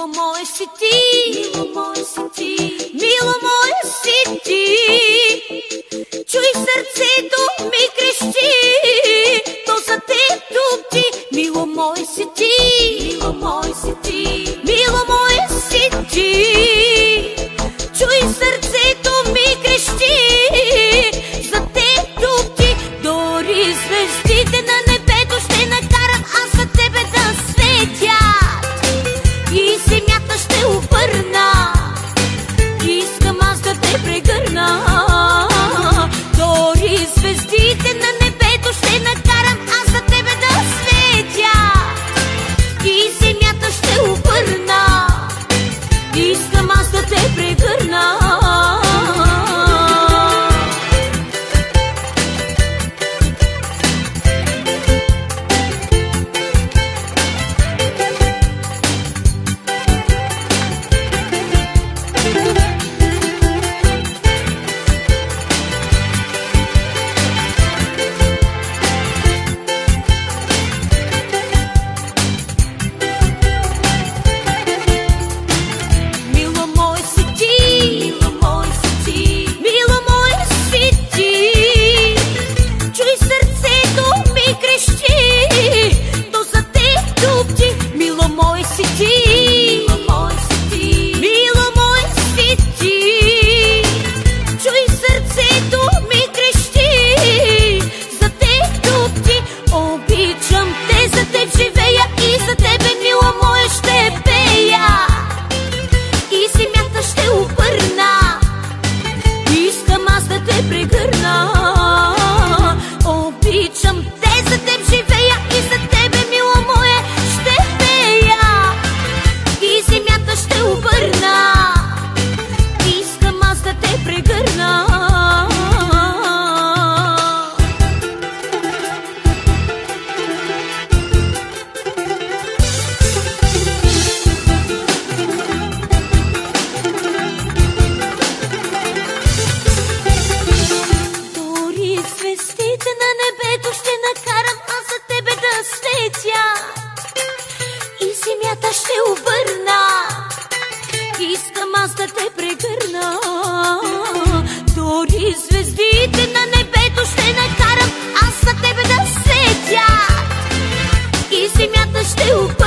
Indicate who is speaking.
Speaker 1: Мило мое си ти, мило мое си ти. Чуй, сърцето ми крещи, то за теб тупти. Мило мое си ти, мило мое си ти. Чуй, сърцето ми крещи, за теб тупти. Дори звездите на небето ще накарам аз за тебе да светят и земята ще обърна. Искам аз да те прегърна. Дори звездите на небето ще накарам аз за тебе да светят и земята ще обърна. Искам аз да те прегърна. Ще обърна. Искам аз да те прегърна. Дори звездите на небето ще накарам аз за тебе да светя и земята ще обърна.